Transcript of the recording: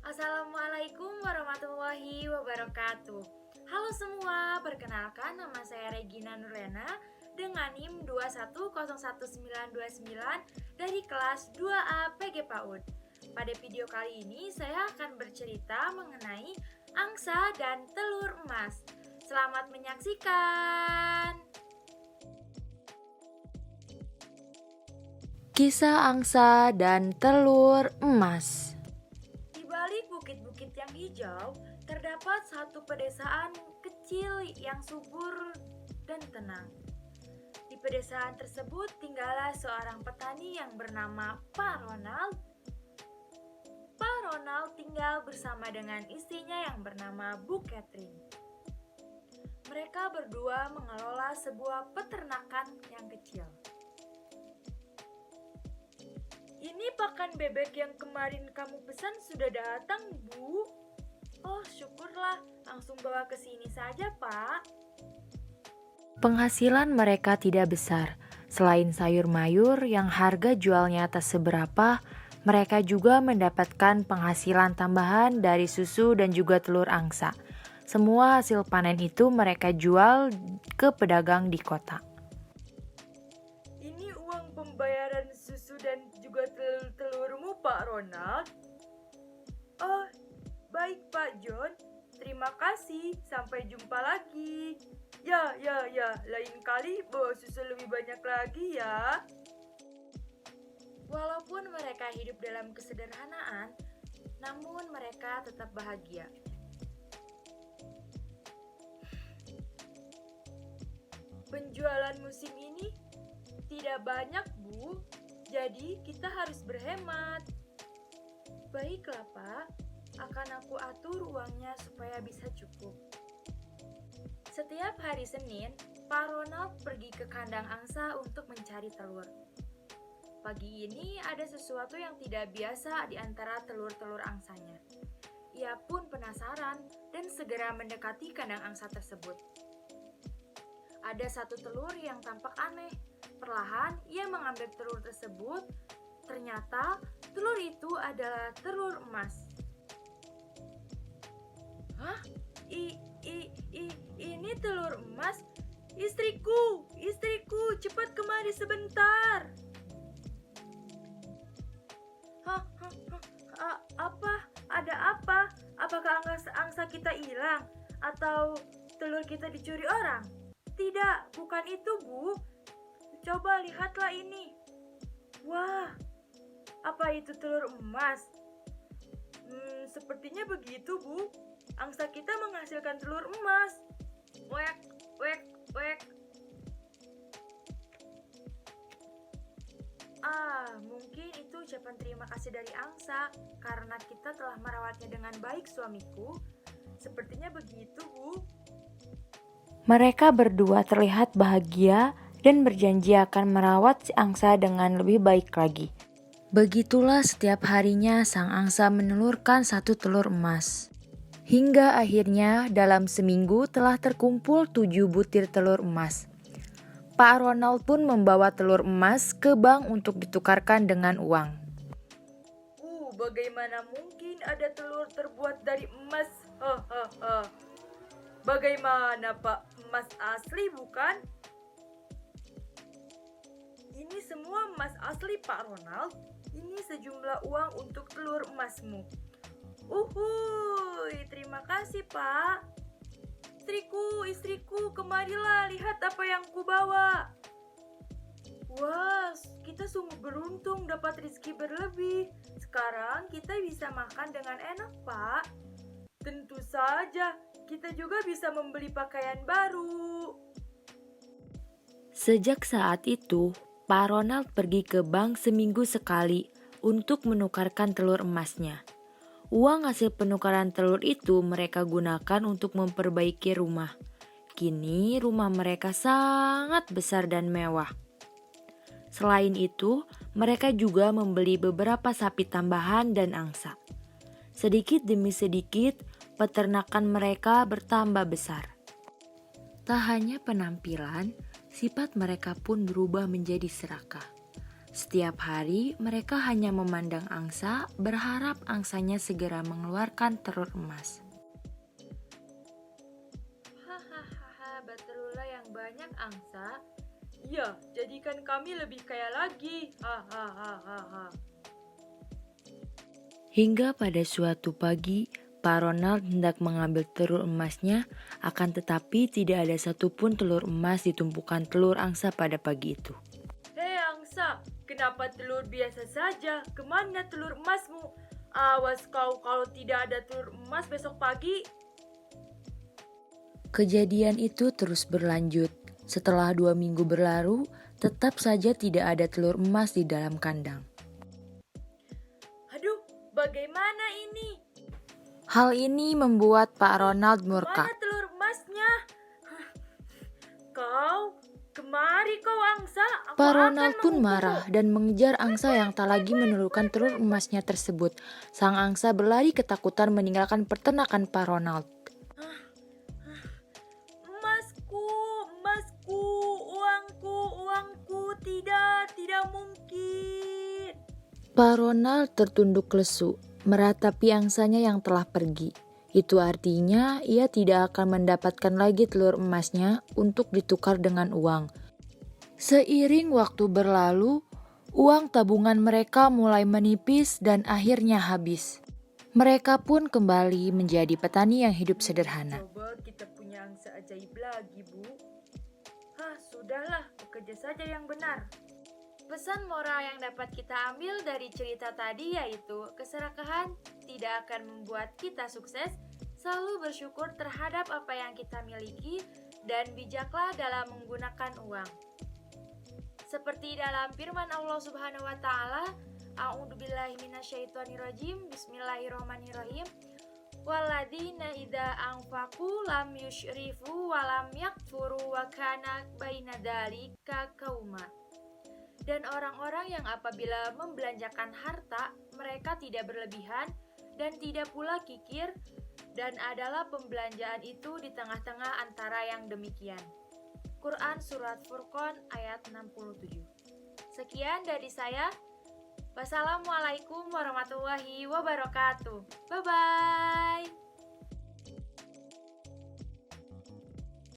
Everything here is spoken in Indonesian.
Assalamualaikum warahmatullahi wabarakatuh. Halo semua, perkenalkan nama saya Regina Nurlena dengan NIM 2101929 dari kelas 2A PG PAUD. Pada video kali ini saya akan bercerita mengenai angsa dan telur emas. Selamat menyaksikan. Kisah angsa dan telur emas. Di balik bukit-bukit yang hijau, terdapat satu pedesaan kecil yang subur dan tenang. Di pedesaan tersebut tinggallah seorang petani yang bernama Pak Ronald. Pak Ronald tinggal bersama dengan istrinya yang bernama Bu Catherine. Mereka berdua mengelola sebuah peternakan yang kecil. Ini pakan bebek yang kemarin kamu pesan sudah datang, Bu. Oh, syukurlah. Langsung bawa ke sini saja, Pak. Penghasilan mereka tidak besar. Selain sayur mayur yang harga jualnya tak seberapa, mereka juga mendapatkan penghasilan tambahan dari susu dan juga telur angsa. Semua hasil panen itu mereka jual ke pedagang di kota. Ini uang pembayaran susu dan juga telur-telurmu, Pak Ronald. Oh, baik Pak John. Terima kasih. Sampai jumpa lagi. Ya. Lain kali bawa susu lebih banyak lagi ya. Walaupun mereka hidup dalam kesederhanaan, namun mereka tetap bahagia. Penjualan musim ini tidak banyak, Bu. Jadi kita harus berhemat. Baiklah, Pak. Akan aku atur uangnya supaya bisa cukup. Setiap hari Senin, Pak Ronald pergi ke kandang angsa untuk mencari telur. Pagi ini ada sesuatu yang tidak biasa di antara telur-telur angsanya. Ia pun penasaran dan segera mendekati kandang angsa tersebut. Ada satu telur yang tampak aneh. Perlahan ia mengambil telur tersebut. Ternyata telur itu adalah telur emas. Hah? Ini telur emas? Istriku, cepat kemari sebentar. Apa? Ada apa? Apakah angsa kita hilang? Atau telur kita dicuri orang? Tidak, bukan itu, Bu. Coba lihatlah ini. Wah, apa itu telur emas? Sepertinya begitu, Bu. Angsa kita menghasilkan telur emas. Wek. Mungkin itu ucapan terima kasih dari angsa karena kita telah merawatnya dengan baik, suamiku. Sepertinya begitu, Bu. Mereka berdua terlihat bahagia dan berjanji akan merawat si angsa dengan lebih baik lagi. Begitulah setiap harinya sang angsa menelurkan satu telur emas. Hingga akhirnya dalam seminggu telah terkumpul 7 butir telur emas. Pak Ronald pun membawa telur emas ke bank untuk ditukarkan dengan uang. Bagaimana mungkin ada telur terbuat dari emas? Bagaimana, Pak? Emas asli bukan? Ini semua emas asli, Pak Ronald. Ini sejumlah uang untuk telur emasmu. Uhuy, terima kasih, Pak. Istriku, kemarilah, lihat apa yang kubawa. Wah, kita sungguh beruntung dapat rezeki berlebih. Sekarang kita bisa makan dengan enak, Pak. Tentu saja, kita juga bisa membeli pakaian baru. Sejak saat itu, Pak Ronald pergi ke bank seminggu sekali untuk menukarkan telur emasnya. Uang hasil penukaran telur itu mereka gunakan untuk memperbaiki rumah. Kini rumah mereka sangat besar dan mewah. Selain itu, mereka juga membeli beberapa sapi tambahan dan angsa. Sedikit demi sedikit, peternakan mereka bertambah besar. Tak hanya penampilan, sifat mereka pun berubah menjadi serakah. Setiap hari mereka hanya memandang angsa, berharap angsanya segera mengeluarkan telur emas. Hahaha, Batrullah yang banyak angsa. Ya, jadikan kami lebih kaya lagi. Hahaha. Hingga pada suatu pagi, Pak Ronald hendak mengambil telur emasnya, akan tetapi tidak ada satupun telur emas di tumpukan telur angsa pada pagi itu. Hei angsa, kenapa telur biasa saja? Kemana telur emasmu? Awas kau kalau tidak ada telur emas besok pagi. Kejadian itu terus berlanjut. Setelah 2 minggu berlalu, tetap saja tidak ada telur emas di dalam kandang. Aduh, bagaimana ini? Hal ini membuat Pak Ronald murka. Mana telur emasnya? Kau, kemari kau angsa. Aku Pak akan Ronald pun menghukummu. marah dan mengejar angsa yang tak lagi menelurkan telur emasnya tersebut. Sang angsa berlari ketakutan meninggalkan peternakan Pak Ronald. Emasku, uangku, tidak mungkin. Pak Ronald tertunduk lesu, meratapi angsanya yang telah pergi. Itu artinya ia tidak akan mendapatkan lagi telur emasnya untuk ditukar dengan uang. Seiring waktu berlalu, uang tabungan mereka mulai menipis dan akhirnya habis. Mereka pun kembali menjadi petani yang hidup sederhana. Coba kita punya angsa ajaib lagi, Bu. Sudahlah, bekerja saja yang benar. Pesan moral yang dapat kita ambil dari cerita tadi yaitu keserakahan tidak akan membuat kita sukses, selalu bersyukur terhadap apa yang kita miliki, dan bijaklah dalam menggunakan uang. Seperti dalam firman Allah Subhanahu wa taala, A'udzubillahi minasyaitonirrajim, Bismillahirrahmanirrahim. Walladzina idza anfaqu lam yusyrifu wa lam yakfuru wa kana baina dzalika qauma. Dan orang-orang yang apabila membelanjakan harta, mereka tidak berlebihan dan tidak pula kikir, dan adalah pembelanjaan itu di tengah-tengah antara yang demikian. Quran Surat Furqan ayat 67. Sekian dari saya. Wassalamualaikum warahmatullahi wabarakatuh. Bye-bye.